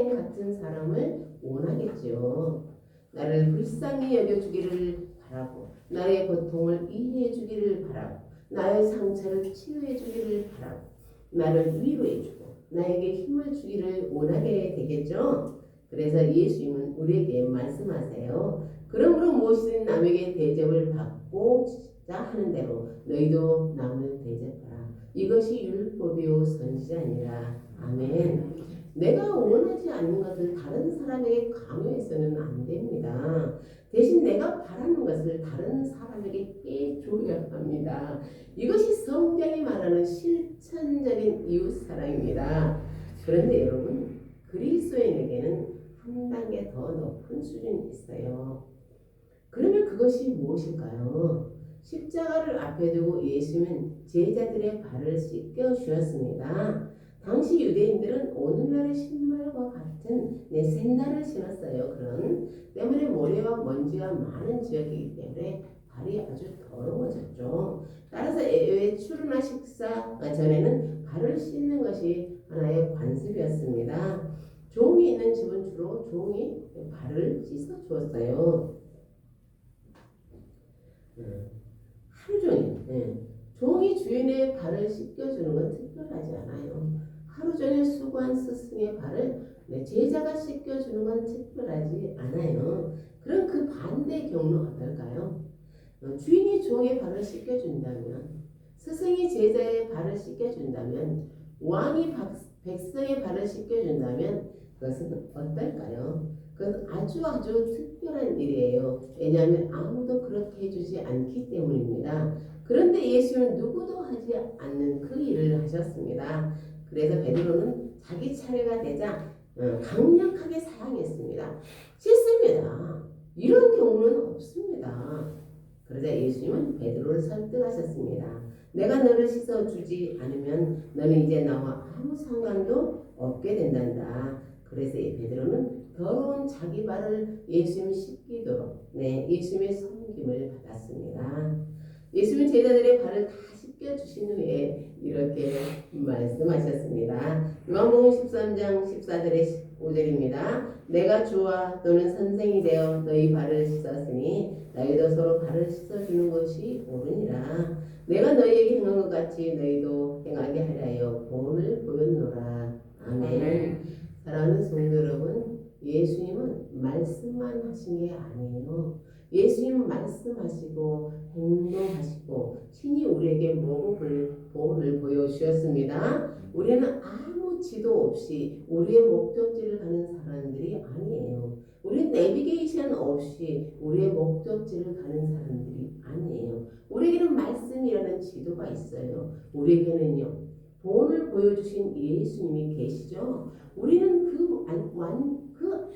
S1: 같은 사람을 원하겠죠. 나를 불쌍히 여겨주기를 바라고, 나의 고통을 이해해주기를 바라고, 나의 상처를 치유해주기를 바라고, 나를 위로해주고, 나에게 힘을 주기를 원하게 되겠죠. 그래서 예수님은 우리에게 말씀하세요. 그러므로 무엇이든 남에게 대접을 받고 하는 대로 너희도 남을 대접하라. 이것이 율법이요 선지자니라. 아멘. 내가 원하지 않는 것을 다른 사람에게 강요해서는 안 됩니다. 대신 내가 바라는 것을 다른 사람에게 해줘야 합니다. 이것이 성경이 말하는 실천적인 이웃사랑입니다. 그런데 여러분, 그리스도인에게는 한 단계 더 높은 수준이 있어요. 그러면 그것이 무엇일까요? 십자가를 앞에 두고 예수님은 제자들의 발을 씻겨 주었습니다. 당시 유대인들은 오늘날의 신발과 같은 샌들을 신었어요. 그런 때문에 모래와 먼지가 많은 지역이기 때문에 발이 아주 더러워졌죠. 따라서 외출이나 식사 전에는 발을 씻는 것이 하나의 관습이었습니다. 종이 있는 집은 주로 종이 발을 씻어 주었어요. 하루 종일 종이 주인의 발을 씻겨주는 건 특별하지 않아요. 하루 종일 수고한 스승의 발을 제자가 씻겨주는 건 특별하지 않아요. 그럼 그 반대 경우는 어떨까요? 주인이 종의 발을 씻겨준다면, 스승이 제자의 발을 씻겨준다면, 왕이 백성의 발을 씻겨준다면 그것은 어떨까요? 그건 아주 특별한 일이에요. 왜냐하면 아무도 그렇게 해주지 않기 때문입니다. 그런데 예수는 누구도 하지 않는 그 일을 하셨습니다. 그래서 베드로는 자기 차례가 되자 강력하게 사랑했습니다. 싫습니다. 이런 경우는 없습니다. 그러자 예수님은 베드로를 설득하셨습니다. 내가 너를 씻어주지 않으면 너는 이제 나와 아무 상관도 없게 된단다. 그래서 이 베드로는 더러운 자기 발을 예수님 씻기도록 예수님의 섬김을 받았습니다. 예수님 제자들의 발을 다 씻겨주신 후에 이렇게 말씀하셨습니다. 요한복음 13장 14절의 5절입니다. 내가 주와 너는 선생이 되어 너희 발을 씻었으니 너희도 서로 발을 씻어주는 것이 옳으니라. 내가 너희에게 행한 것 같이 너희도 행하게 하려 본을 보였노라. 아멘. 사랑하는 성도 여러분, 예수님은 말씀만 하신 게 아니에요. 예수님은 말씀하시고 행동하시고 친히 우리에게 모범을 보여주셨습니다. 우리는 아무 지도 없이 우리의 목적지를 가는 사람들이 아니에요. 우리는 내비게이션 없이 우리의 목적지를 가는 사람들이 아니에요. 우리에게는 말씀이라는 지도가 있어요. 우리에게는요, 본을 보여주신 예수님이 계시죠. 우리는 그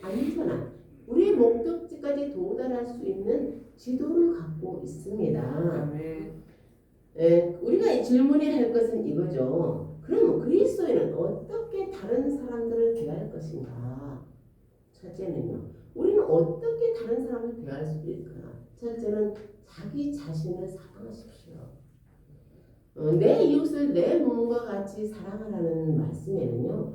S1: 안전한 우리의 목적지까지 도달할 수 있는 지도를 갖고 있습니다. 우리가 질문해야 할 것은 이거죠. 그럼 그리스도인은 어떻게 다른 사람들을 대할 것인가? 첫째는요, 우리는 어떻게 다른 사람을 대할 수 있을까? 첫째는 자기 자신을 사랑하십시오. 내 이웃을 내 몸과 같이 사랑하라는 말씀에는요,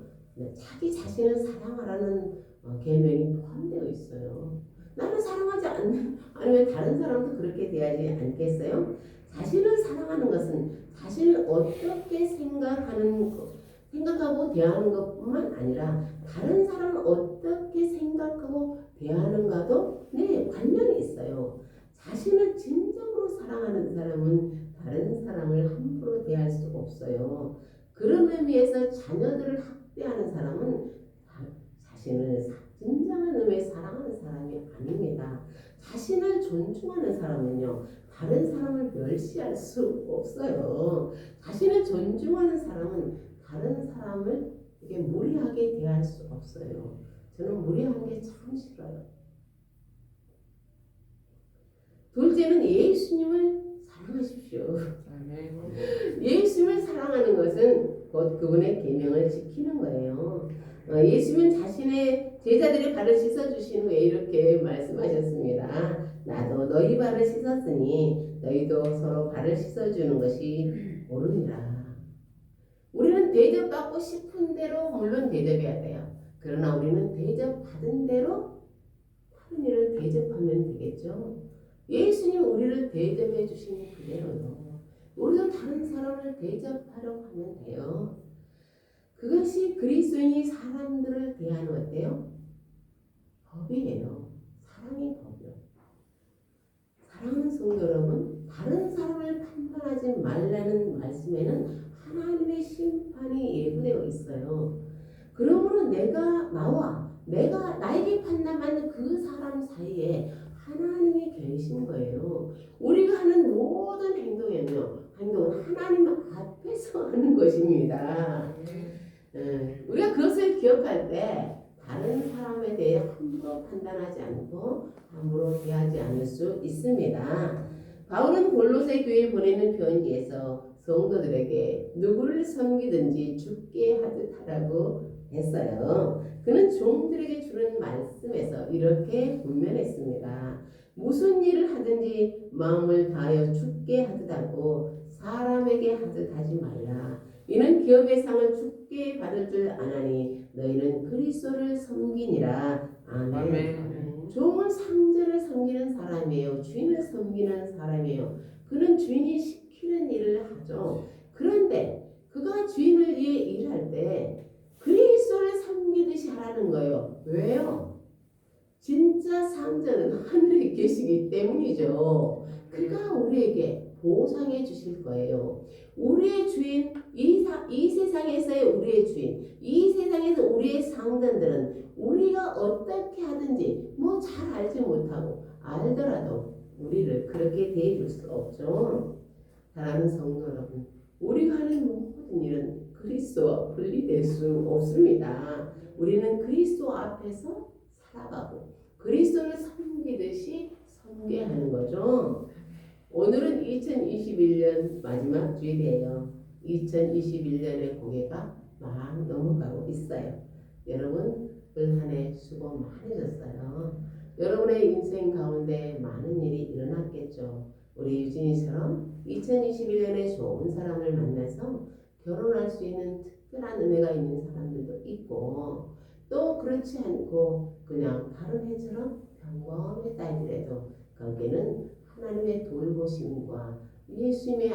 S1: 자기 자신을 사랑하라는 계명이 포함되어 있어요. 나를 사랑하지 않으면 다른 사람도 그렇게 대하지 않겠어요? 자신을 사랑하는 것은 자신을 어떻게 생각하고 대하는 것뿐만 아니라 다른 사람을 어떻게 생각하고 대하는가도 관련이 있어요. 자신을 진정으로 사랑하는 사람은 다른 사람을 함부로 대할 수 없어요. 그런 의미에서 자녀들을 학대하는 사람은 자신을 진정한 의미의 사랑하는 사람이 아닙니다. 자신을 존중하는 사람은요, 다른 사람을 멸시할 수 없어요. 자신을 존중하는 사람은 다른 사람을 이게 무리하게 대할 수 없어요. 저는 무리한 게 참 싫어요. 둘째는 예수님을 사랑하십시오. 예수님을 사랑하는 것은 곧 그분의 계명을 지키는 거예요. 예수님은 자신의 제자들의 발을 씻어주신 후에 이렇게 말씀하셨습니다. 나도 너희 발을 씻었으니 너희도 서로 발을 씻어주는 것이 옳으니라. 우리는 대접받고 싶은 대로 물론 대접해야 돼요. 그러나 우리는 대접받은 대로 다른 이를 대접하면 되겠죠. 예수님 우리를 대접해 주신 그대로요. 우리도 다른 사람을 대접하려고 하면 돼요. 그것이 그리스도인이 사람들을 대하는 어때요? 법이에요. 사랑이 법이요. 사랑하는 성도 여러분, 다른 사람을 판단하지 말라는 말씀에는 하나님의 심판이 예고되어 있어요. 그러므로 내가 나에게 판단받는 그 사람 사이에 하나님이 계신 거예요. 우리가 하는 모든 행동은 하나님 앞에서 하는 것입니다. 우리가 그것을 기억할 때 다른 사람에 대해 함부로 판단하지 않고 함부로 대하지 않을 수 있습니다. 바울은 골로새 교회에 보내는 편지에서 성도들에게 누구를 섬기든지 죽게 하듯 하라고 했어요. 그는 종들에게 주는 말씀에서 이렇게 분명했습니다. 무슨 일을 하든지 마음을 다하여 죽게 하듯 하고 사람에게 하듯 하지 말라. 이는 기업의 상을 죽게 받을 줄 아나니 너희는 그리스도를 섬기니라. 아멘. 종은 상전을 섬기는 사람이에요. 주인을 섬기는 사람이에요. 그는 주인이 시키는 일을 하죠. 그런데 그가 주인을 위해 일할 때 그리스도를 섬기듯이 하라는 거예요. 왜요? 진짜 상전은 하늘에 계시기 때문이죠. 그가 우리에게 보상해 주실 거예요. 우리의 주인, 이 세상에서의 우리의 주인, 이 세상에서 우리의 상전들은 우리가 어떻게 하든지 뭐 잘 알지 못하고 알더라도 우리를 그렇게 대해줄 수 없죠. 사랑하는 성도 여러분, 우리가 하는 모든 일은 그리스도와 분리될 수 없습니다. 우리는 그리스도 앞에서 살아가고 그리스도를 섬기듯이 섬겨야 하는 거죠. 오늘은 2021년 마지막 주일이에요. 2021년의 고개가 막 넘어가고 있어요. 여러분 올 한 해 수고 많으셨어요. 여러분의 인생 가운데 많은 일이 일어났겠죠. 우리 유진이처럼 2021년에 좋은 사람을 만나서 결혼할 수 있는 특별한 은혜가 있는 사람들도 있고 또 그렇지 않고 그냥 다른 해처럼 평범했다 하더라도 거기에는 하나님의 돌보심과 예수님의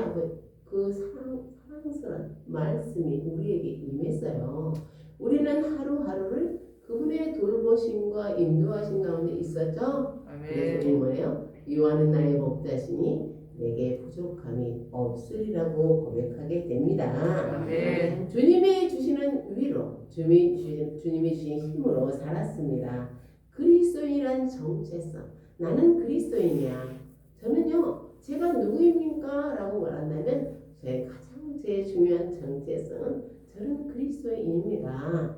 S1: 그 사랑스러운 말씀이 우리에게 임했어요. 우리는 하루하루를 그분의 돌보심과 인도하신 가운데 있었죠. 그래서 뭐예요? 유하는 나의 목자시니 내게 부족함이 없으리라고 고백하게 됩니다.
S2: 아멘.
S1: 주님이 주시는 위로, 주님이 주신 힘으로 살았습니다. 그리스도인이란 정체성. 나는 그리스도인이야. 저는요, 제가 누구입니까? 라고 말한다면 제일 중요한 정체성은 저는 그리스도인입니다.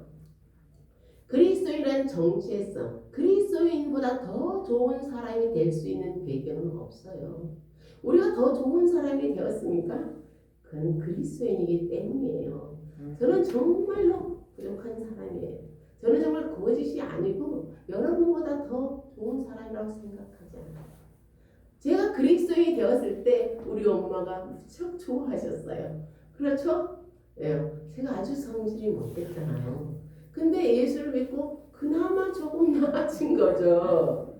S1: 그리스도인이란 정체성, 그리스도인보다 더 좋은 사람이 될 수 있는 배경은 없어요. 우리가 더 좋은 사람이 되었습니까? 그건 그리스도인이기 때문이에요. 저는 정말로 부족한 사람이에요. 저는 정말 거짓이 아니고 여러분보다 더 좋은 사람이라고 생각하지 않아요. 제가 그리스도인이 되었을 때 우리 엄마가 무척 좋아하셨어요. 그렇죠? 예, 제가 아주 성질이 못됐잖아요. 근데 예수를 믿고 그나마 조금 나아진 거죠.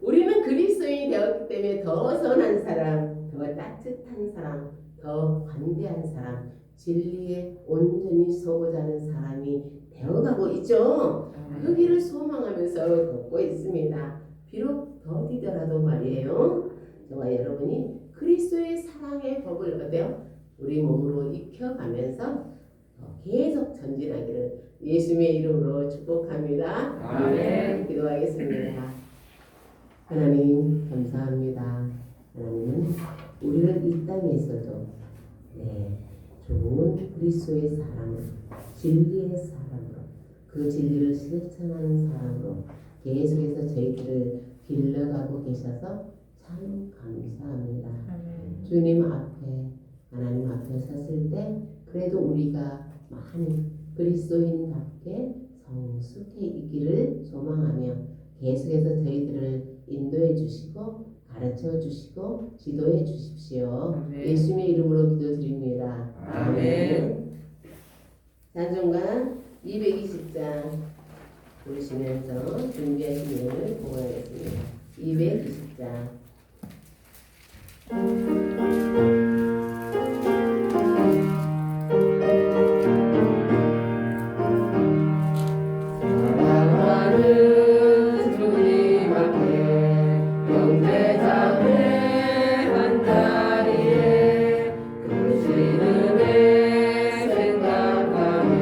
S1: 우리는 그리스도인이 되었기 때문에 더 선한 사람, 더 따뜻한 사람, 더 관대한 사람, 진리에 온전히 서고자 하는 사람이 되어가고 있죠. 그 길을 소망하면서 걷고 있습니다. 비록 더디더라도 말이에요. 저와 여러분이 그리스도의 사랑의 법을 어때요? 우리 몸으로 익혀가면서 계속 전진하기를 예수님의 이름으로 축복합니다.
S2: 아멘.
S1: 기도하겠습니다. 하나님 감사합니다. 하나님은 우리를 이 땅에서도 좋은 그리스도의 사람으로, 진리의 사람으로, 그 진리를 실천하는 사람으로 계속해서 저희들을 길러가고 계셔서 참 감사합니다. 주님 앞에, 하나님 앞에 섰을 때 그래도 우리가 많이 그리스도인답게 성숙해 있기를 소망하며 계속해서 저희들을 인도해 주시고 가르쳐 주시고 지도해 주십시오.
S2: 아멘.
S1: 예수님의 이름으로 기도드립니다.
S2: 아멘.
S1: 찬송가 220장 부르시면서 준비하신 내용을 보고하겠습니다. 220장
S2: 사랑하는 주님 앞에 영제자매 한 자리에 그 신음에 생각하며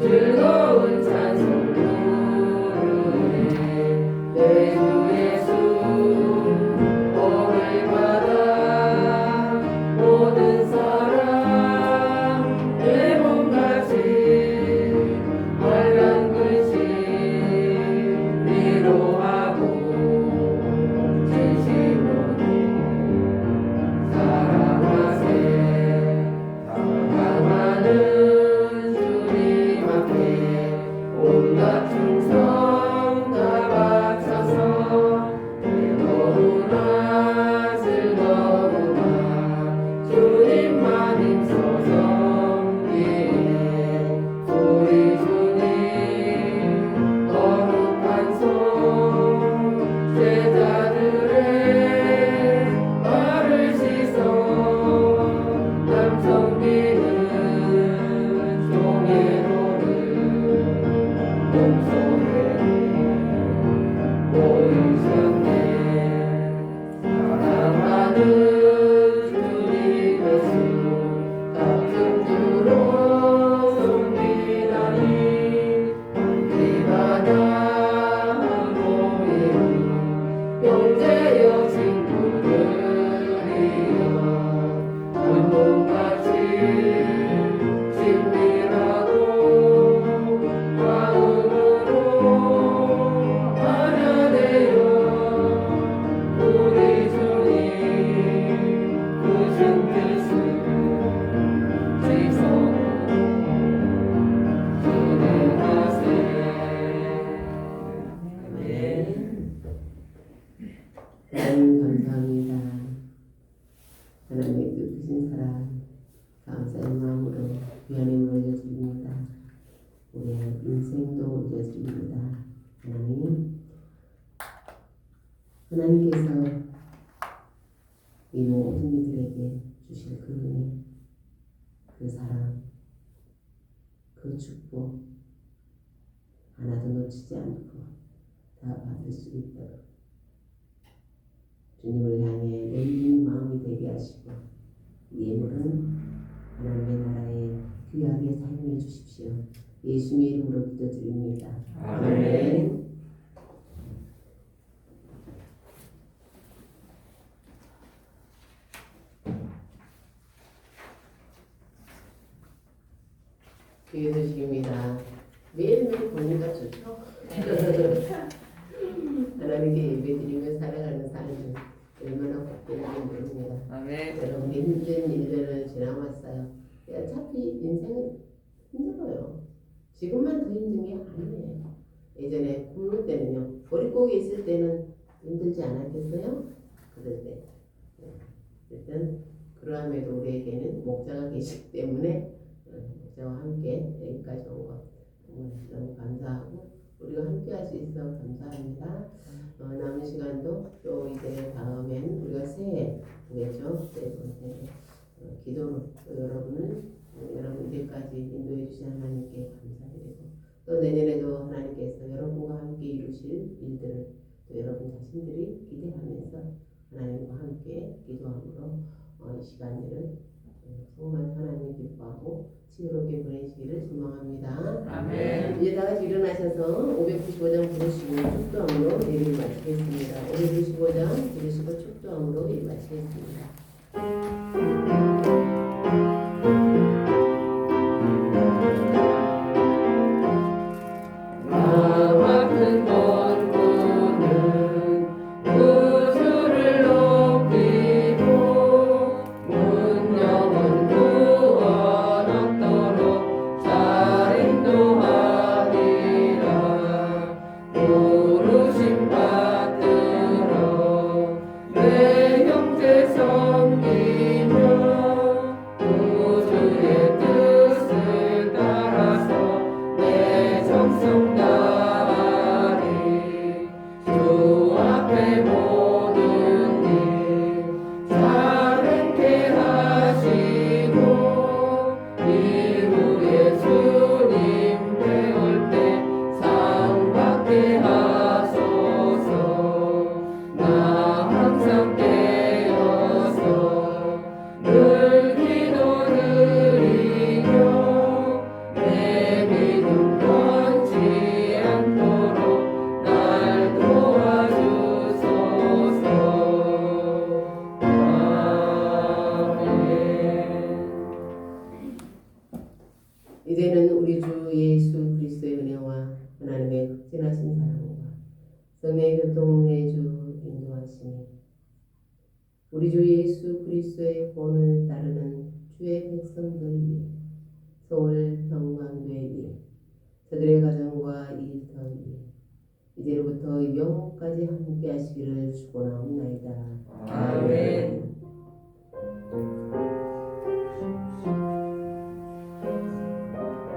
S2: 즐거운 찬송 부르네. 내 주 예수 복을 받아 모든 사람 내 몸같이 빨간 글씨 위로하고 진심으로 사랑하세. 사랑하는 주님 앞에 온갖 충성 다 바쳐서 외로우나 즐거우나 주님만 힘써서 섬기네. 우리 주님 거룩한 손 제자들의 발을 씻어 남 섬기는 종의 노를 몸속에 보이셨네. 사랑하는 주님 예수 같은 주로 섬기다니 기바다 모이루 형제여 친구들이여 한 몸같이 친밀하고 마음으로 하나되어 우리 주님 크신 뜻을 지성으로 준행하세. 아멘.
S1: 하나님 감사합니다. 하나님의 뜻하신 사랑 감사의 마음으로 귀하님을 올려드립니다. 우리의 인생도 올려드립니다. 하나님께서 이 모든 이들에게 주실 그 은혜, 그 사랑, 그 축복 하나도 놓치지 않고 다 받을 수 있도록 주님을 향해 열린 마음이 되게 하시고 예물은 하나님의 나라에 귀하게 사용해 주십시오. 예수님의 이름으로 기도드립니다.
S2: 아멘.
S1: 교회 소식입니다. 매일매일 보니까 좋죠? 하나님께 예배드리며 살아가는 삶은 얼마나 복된지 모릅니다.
S2: 아멘.
S1: 여러분 힘든 일들을 지나왔어요. 어차피 인생은 힘들어요. 지금만 더 힘든 게 아니에요. 예전에 굶을 때는요. 보릿고기 있을 때는 힘들지 않았겠어요? 그럴 때. 일단 그러함에도 우리에게는 목자가 계시기 때문에 목자와 함께 여기까지 온 것 너무 감사하고 우리가 함께 할 수 있어 감사합니다. 남은 시간도 또 이제 다음엔 우리가 새해 되겠죠? 세 번째 기도로 또 여러분을 여러분들까지 인도해 주신 하나님께 감사드리고 또 내년에도 하나님께서 여러분과 함께 이루실 일들을 또 여러분 자신들이 기대하면서 하나님과 함께 기도함으로 이 시간들을 정말 하나님이 기뻐하고 지혜롭게 보내시기를 소망합니다.
S2: 아멘.
S1: 이제 다 같이 일어나셔서 595장 부르시고 축도함으로 예배를 마치겠습니다. 595장 부르시고 축도함으로 예배 마치겠습니다.
S2: 나와 큰 권고는 구주를 높이고 문명은 구원 얻도록 잘 인도하리라. 부르심 받들어 내 형제 섬기며 구주의 뜻을 따라서 내 정성 다하리. 주 앞에 모든 일 자랑케 하시고 이후에 주님 배울 때 상 받게 하소서. 나 항상 깨어서 늘 기도 드리며 내 믿음 변치 않도록 날 도와주소서. 아멘.
S1: 이제는 우리 주 예수 그리스도의 은혜와 하나님의 극진하신 사랑과 성령의 교통의 주 인도하심이 우리 주 예수 그리스도의 본을 따르는 주의 백성들 위해 서울 평강교회 위해 저들의 가정과 일터 위해 이제로부터 영원까지 함께 하시기를 축원하옵나이다.
S2: 아멘.